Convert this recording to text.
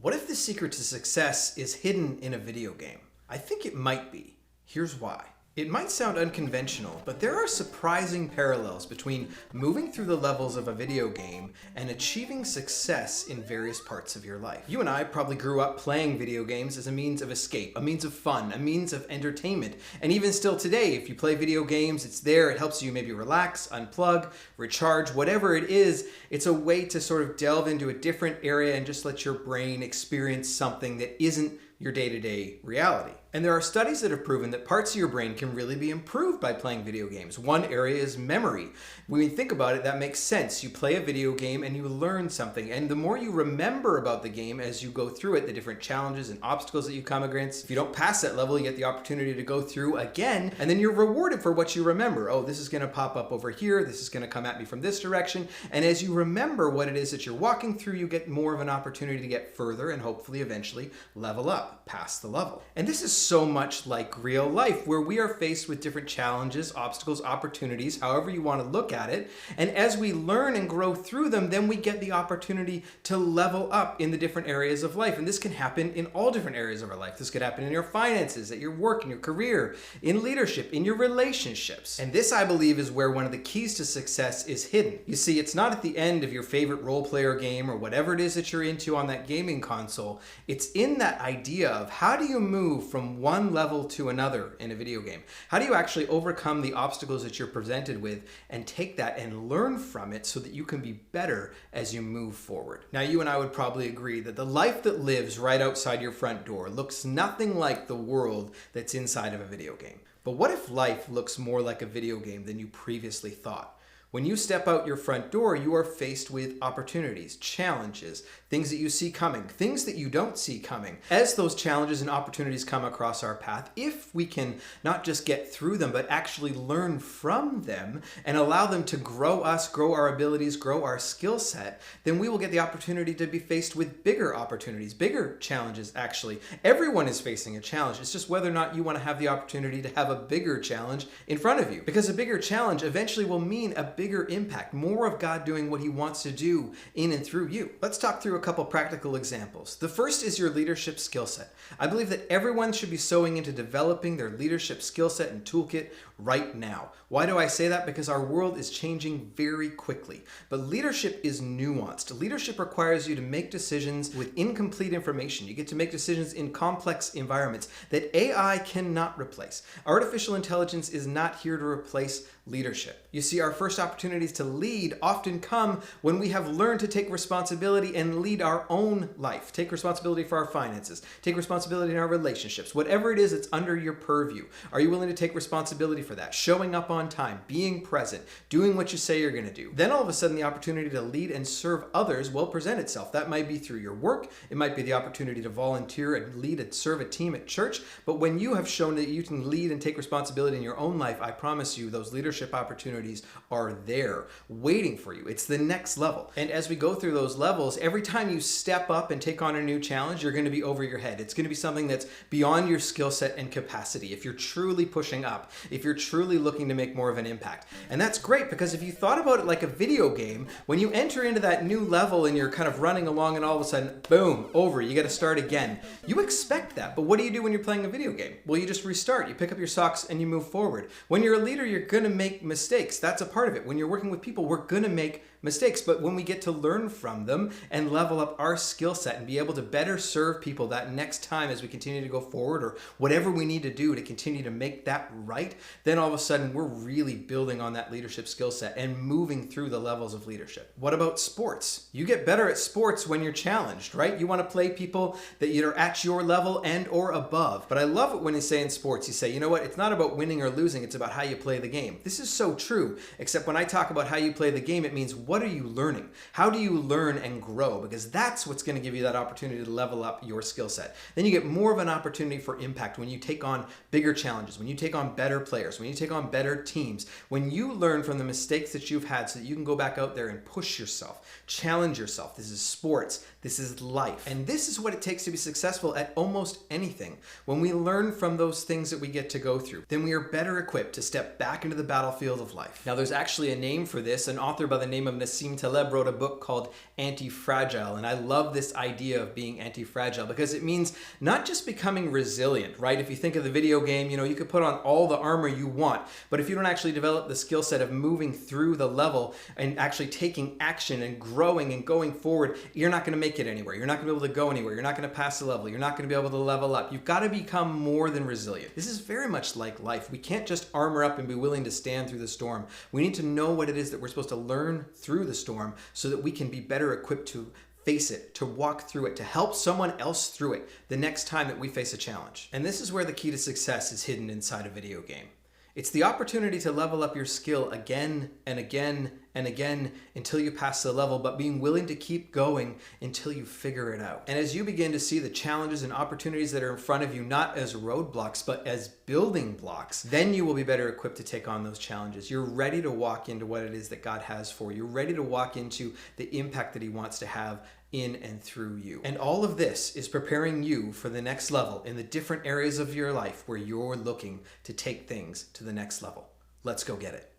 What if the secret to success is hidden in a video game? I think it might be. Here's why. It might sound unconventional, but there are surprising parallels between moving through the levels of a video game and achieving success in various parts of your life. You and I probably grew up playing video games as a means of escape, a means of fun, a means of entertainment. And even still today, if you play video games, it's there, it helps you maybe relax, unplug, recharge, whatever it is. It's a way to sort of delve into a different area and just let your brain experience something that isn't your day-to-day reality. And there are studies that have proven that parts of your brain can really be improved by playing video games. One area is memory. When you think about it, that makes sense. You play a video game and you learn something. And the more you remember about the game as you go through it, the different challenges and obstacles that you come against, if you don't pass that level, you get the opportunity to go through again, and then you're rewarded for what you remember. Oh, this is gonna pop up over here. This is gonna come at me from this direction. And as you remember what it is that you're walking through, you get more of an opportunity to get further and hopefully eventually level up past the level. And this is so much like real life, where we are faced with different challenges, obstacles, opportunities, however you want to look at it. And as we learn and grow through them, then we get the opportunity to level up in the different areas of life. And this can happen in all different areas of our life. This could happen in your finances, at your work, in your career, in leadership, in your relationships. And this, I believe, is where one of the keys to success is hidden. You see, it's not at the end of your favorite role player game or whatever it is that you're into on that gaming console. It's in that idea of how do you move from one level to another in a video game? How do you actually overcome the obstacles that you're presented with and take that and learn from it so that you can be better as you move forward? Now, you and I would probably agree that the life that lives right outside your front door looks nothing like the world that's inside of a video game. But what if life looks more like a video game than you previously thought? When you step out your front door, you are faced with opportunities, challenges, things that you see coming, things that you don't see coming. As those challenges and opportunities come across our path, if we can not just get through them, but actually learn from them and allow them to grow us, grow our abilities, grow our skill set, then we will get the opportunity to be faced with bigger opportunities, bigger challenges, actually. Everyone is facing a challenge. It's just whether or not you want to have the opportunity to have a bigger challenge in front of you. Because a bigger challenge eventually will mean a bigger impact, more of God doing what he wants to do in and through you. Let's talk through a couple practical examples. The first is your leadership skill set. I believe that everyone should be sowing into developing their leadership skill set and toolkit right now. Why do I say that? Because our world is changing very quickly. But leadership is nuanced. Leadership requires you to make decisions with incomplete information. You get to make decisions in complex environments that AI cannot replace. Artificial intelligence is not here to replace leadership. You see, our first opportunities to lead often come when we have learned to take responsibility and lead our own life. Take responsibility for our finances. Take responsibility in our relationships. Whatever it is that's under your purview. Are you willing to take responsibility for that? Showing up on time, being present, doing what you say you're going to do. Then all of a sudden the opportunity to lead and serve others will present itself. That might be through your work. It might be the opportunity to volunteer and lead and serve a team at church. But when you have shown that you can lead and take responsibility in your own life, I promise you those leadership opportunities are there waiting for you. It's the next level. And as we go through those levels, every time you step up and take on a new challenge, you're going to be over your head. It's going to be something that's beyond your skill set and capacity. If you're truly pushing up, if you're truly looking to make more of an impact. And that's great, because if you thought about it like a video game, when you enter into that new level and you're kind of running along and all of a sudden, boom, over, you got to start again. You expect that. But what do you do when you're playing a video game? Well, you just restart. You pick up your socks and you move forward. When you're a leader, you're going to make mistakes. That's a part of it. When you're working with people, we're going to make mistakes, but when we get to learn from them and level up our skill set and be able to better serve people that next time as we continue to go forward, or whatever we need to do to continue to make that right, then all of a sudden we're really building on that leadership skill set and moving through the levels of leadership. What about sports? You get better at sports when you're challenged, right? You want to play people that are at your level and or above. But I love it when you say in sports, you say, you know what, it's not about winning or losing, it's about how you play the game. This is so true, except when I talk about how you play the game, it means what are you learning? How do you learn and grow? Because that's what's going to give you that opportunity to level up your skill set. Then you get more of an opportunity for impact when you take on bigger challenges, when you take on better players, when you take on better teams, when you learn from the mistakes that you've had so that you can go back out there and push yourself, challenge yourself. This is sports. This is life. And this is what it takes to be successful at almost anything. When we learn from those things that we get to go through, then we are better equipped to step back into the battlefield of life. Now, there's actually a name for this. An author by the name of Nassim Taleb wrote a book called Anti-Fragile. And I love this idea of being anti-fragile because it means not just becoming resilient, right? If you think of the video game, you could put on all the armor you want, but if you don't actually develop the skill set of moving through the level and actually taking action and growing and going forward, you're not going to make it anywhere. You're not going to be able to go anywhere. You're not going to pass the level. You're not going to be able to level up. You've got to become more than resilient. This is very much like life. We can't just armor up and be willing to stand through the storm. We need to know what it is that we're supposed to learn through the storm so that we can be better equipped to face it, to walk through it, to help someone else through it the next time that we face a challenge. And this is where the key to success is hidden inside a video game. It's the opportunity to level up your skill again and again and again until you pass the level, but being willing to keep going until you figure it out. And as you begin to see the challenges and opportunities that are in front of you, not as roadblocks, but as building blocks, then you will be better equipped to take on those challenges. You're ready to walk into what it is that God has for you. You're ready to walk into the impact that He wants to have in and through you. And all of this is preparing you for the next level in the different areas of your life where you're looking to take things to the next level. Let's go get it.